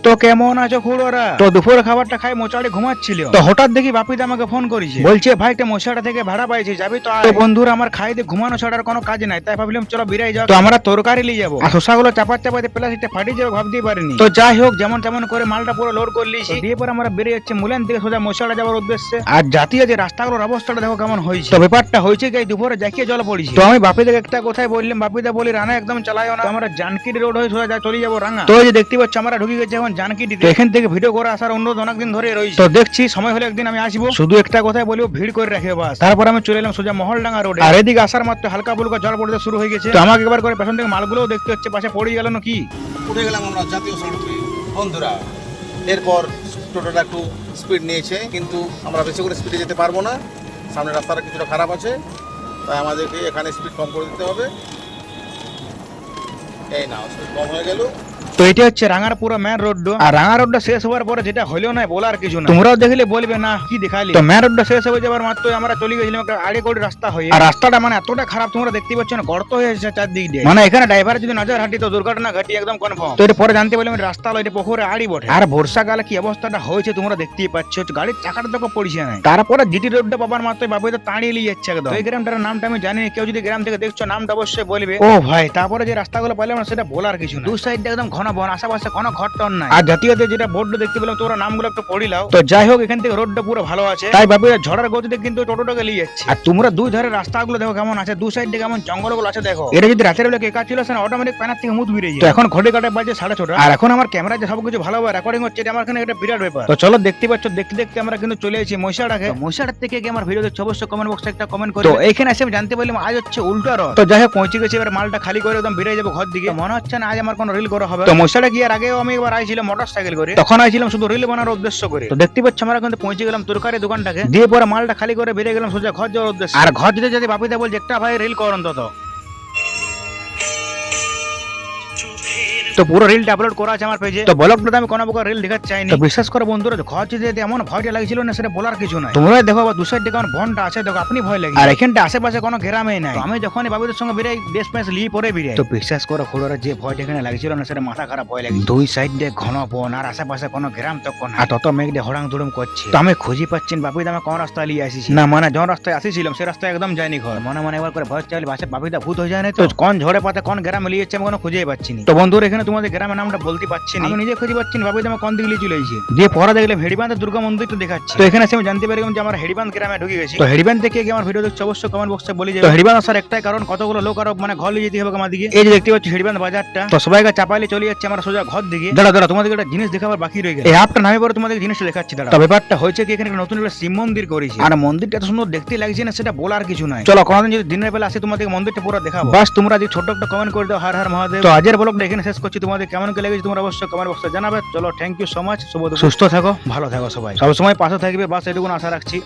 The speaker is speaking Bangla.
তো কেমন আছো খুড়োরা? তো দুপুরে খাবারটা খাই মোচাড়ে ঘুমাচ্ছিল, তো হঠাৎ দেখি বাপিদা আমাকে ফোন করেছে, বলছে ভাই একটা মশাটা থেকে ভাড়া পাইছি, যাবি তো? তো বন্ধুরা আমার খাইতে ঘুমানো ছাড়া আর কোনো কাজ নাই, তাই ভাবলাম চলো বিরাই যাও। তো আমরা তরকারি নিয়ে যাবো, আর শসাগুলো চাপাতে প্লাস্টিকটা ফাটিয়ে যাবে ভাবতেই পারিনি। তো যাই হোক, যেমন তেমন করে মালটা পুরো লোড করে লিয়েছি, দিয়ে পরে আমরা বেরিয়ে যাচ্ছি মুলান থেকে সোজা মশাটা যাওয়ার উদ্দেশ্যে। আর জাতীয় যে রাস্তাগুলোর অবস্থাটা দেখো কেমন হয়েছে। তো ব্যাপারটা হয়েছে কি, দুপুরে জাকিয়ে জল পড়েছে। তো আমি বাপিদাকে একটা কথাই বললাম, বাপিদা বলি রানা একদম চালাইও না, আমরা জানকির রোড হয়ে সোজা চলে যাবো রাঙা। তো এই যে দেখতে পাচ্ছ আমরা ঢুকে গেছি এখন জানকিটি, এখান থেকে ভিডিও করে আসার অনুরোধ অনেকদিন ধরে রয়েছে। তো দেখছি সময় হলে একদিন আমি আসবো, শুধু একটা কথাই বলবো, ভিড় করে রাখে বাস। তারপর আমি চলে এলাম সোজা মহলডাঙ্গা রোডে, আর এদিকে আসার মাত্র হালকা ফুলকা জল পড়তে শুরু হয়ে গেছে। তো আমাকে একবার করে পেছন থেকে মালগুলোও দেখতে হচ্ছে, পাশে পড়ে গেল না কি। উঠে গেলাম আমরা জাতীয় সড়কে বন্ধুরা। এরপর টোটোটা একটু স্পিড নিয়েছে, কিন্তু আমরা বেশি করে স্পিডে যেতে পারবো না, সামনে রাস্তাটা কিছুটা খারাপ আছে, তাই আমাদেরকে এখানে স্পিড কম করে দিতে হবে। এই না, স্পিড কম হয়ে গেল। তো এটা হচ্ছে রাঙার পুরো মেন রোড, আর রাঙা রোডটা শেষ হওয়ার পরে যেটা হলো না বলার কিছু না, তোমরাও দেখলে বলবে না কি দেখালি। তো মেন রোডটা শেষ হয়ে যাবার মাত্র আমরা চলে গেছিলাম একটা আড়ে কোটি রাস্তা হয়ে, আর রাস্তাটা মানে এতটা খারাপ তোমরা দেখতে পাচ্ছ না, গর্ত হয়ে যাচ্ছে চারদিক দিয়ে, মানে এখানে ড্রাইভার যদি নজর হাঁটি তো দুর্ঘটনা ঘটি একদম কনফার্ম। তো এটা পরে জানতে পারলাম রাস্তা হলো এটা পুকুরে আড়ি বটে। আর বর্ষাকালে কি অবস্থাটা হয়েছে তোমরা দেখতেই পাচ্ছ, গাড়ির চাকাটা তো পড়ছে না। তারপরে জিটি রোডটা পাবার মাত্র বাবু তো তাড়িয়ে নিয়ে যাচ্ছে একদম। এই গ্রামটার নামটা আমি জানি, কেউ যদি গ্রাম থেকে দেখছো নামটা অবশ্যই বলবে। ও ভাই, তারপরে যে রাস্তাগুলো পাইলাম না সেটা বলার কিছু না, দু সাইডে একদম ঘন বন, আশেপাশে কোনো ঘরটন নাই। আর জাতীয়তে যেটা বোর্ড দেখতে পেলাম তোরা নামগুলো একটু পড়ি লাও। তো যাই হোক, এখান থেকে রোডটা পুরো ভালো আছে, তাই বাবু ঝড়ের গতিতে কিন্তু টোটোটাকে নিয়ে যাচ্ছে। আর তোমরা দুই ধারে রাস্তাগুলো দেখো কেমন আছে, দু সাইডে কেমন জঙ্গলগুলো আছে দেখো। এটা যদি রাতের বেলা কেকা ছিল না, অটোমেটিক প্যানার থেকে মুখ বেরিয়ে যায়। তো এখন ঘড়ি কাটায় বাজে 6:30, আর এখন আমার ক্যামেরা যে সবকিছু ভালোভাবে রেকর্ডিং হচ্ছে, এটা আমার এখানে একটা বিরাট ব্যাপার। তো চলো দেখতে পাচ্ছ, দেখতে দেখতে আমরা কিন্তু চলে এসেছি মহিষাটাকে। মহিষাটার থেকে কি আমার ভিডিও দেখছো অবশ্যই কমেন্ট বক্সে একটা কমেন্ট করো। তো এখানে এসে আমি জানতে পারলাম আজ হচ্ছে উল্টা রথ। তো যাই হোক পৌঁছে গেছি, এবার মালটা খালি করে একদম বেরিয়ে যাবো ঘর দিকে। মনে হচ্ছে না আজ আমার কোনো রিল করা হবে। তো মহিষাটা গিয়ে আগেও আমি একবার আইছিলাম মোটরসাইকেল করে, তখন আইছিলাম শুধু রিল বানানোর উদ্দেশ্য করে। তো দেখতে পাচ্ছ আমরা কিন্তু পৌঁছে গেলাম তরকারি দোকানটাকে, দিয়ে পরে মালটা খালি করে বেরিয়ে গেলাম সোজা ঘর যাওয়ার উদ্দেশ্যে। আর ঘর যেতে যদি বাপিদা বলছে একটা ভাই রিল করুন তো তো পুরো রিলটা আপলোড করা আছে আমার পেজে। তো ব্লগটাতে আমি কোনো প্রকার রিল দেখাতে চাইনি। তো বিশ্বাস করে বন্ধুরা, ঘর যেতে এমন ভয়টা লাগছিল না, সেটা বলার কিছু নাই। তোমরা দেখো দু সাইড থেকে বনটা আছে দেখো, আপনি ভয় লাগে। আর এখানটা আশেপাশে কোনো গ্রামে নাই। আমি যখনই বাবুদের সঙ্গে বেরাই ড্রেস প্যাস লিয়ে পরে বেরিয়ে, তো বিশ্বাস করো খুড়োরা যে ভয়টা এখানে লাগছিল না, সেটা মাথা খারাপ ভয় লাগে। দুই সাইড দিয়ে ঘন বন, আর আশেপাশে কোনো গ্রাম তখন, আর তত মেঘ দিয়ে হড়াং দুড়ুম করছে। তো আমি খুঁজি পাচ্ছি বাবুদা আমি কোন রাস্তায় লিয়ে আসিছি না, মানে যখন রাস্তায় আসিছিলাম সে রাস্তায় একদম যায়নি ঘর। মনে একবার করে ভয় চাইলে বাসে বাবুদা ভূত হয়ে যায় না। তো কোন ঝড়ে পাতে কোন গ্রামে লিয়েছে আমি কোনো খুঁজেই পাচ্ছি না। তো বন্ধুরা, এখানে তোমাদের গ্রামের নামটা বলতে পারছি না, আমি নিজে খুঁজে পাচ্ছি না বাবুদা আমার কোন দিকে চলে এসেছে। দিয়ে পরে দেখলাম হেডিবান্ধ দুর্গা মন্দিরটা দেখাচ্ছে। তো এখানে আমি জানতে পারলাম যে আমার হেডিবান্ধ গ্রামে ঢুকে গেছি। তো হেডিবান্ধ থেকে আমার ভিডিও দেখছো অবশ্যই কমেন্ট বক্সে বলে যাবে। তো হেডিবান্ধ আসার একটাই কারণ, কতগুলো লোক আরো মানে ঘর নিয়ে যেতে হবে আমার দিকে। এই যে দেখতে পাচ্ছি হেডিবান্ধ বাজারটা, তো সবাইকে চাপাইলে চলে যাচ্ছে আমরা সোজা ঘর দিকে। দাঁড়া তোমাদের একটা জিনিস দেখাবার বাকি রয়ে গেছে, এই অ্যাপটা নামে পরে তোমাদের জিনিসটা দেখাচ্ছি। দাঁড়া, তো ব্যাপারটা হয়েছে কি, এখানে নতুন একটা শিব মন্দির করেছে, আর মন্দিরটা এত সুন্দর দেখতে লাগছে না, সেটা বলার কিছু নাই। চলো কোনদিন যদি দিনের বেলা আসে তোমাদের মন্দিরটা পুরো দেখাবো। বাস তোমরা যে ছোট একটা কমেন্ট করে দাও, হর হর মহাদেব। তো আজের ব্লগটা এখানে শেষ করছি, তোমাদের কেমন কি লেগেছে তোমরা অবশ্যই কমেন্ট বক্সে জানাবে। চলো থ্যাংক ইউ সো মাচ, সুস্থ থাকো, ভালো থাকো, সবাই সবসময় পাশে থাকবে, বাস এটুকু আশা রাখছি।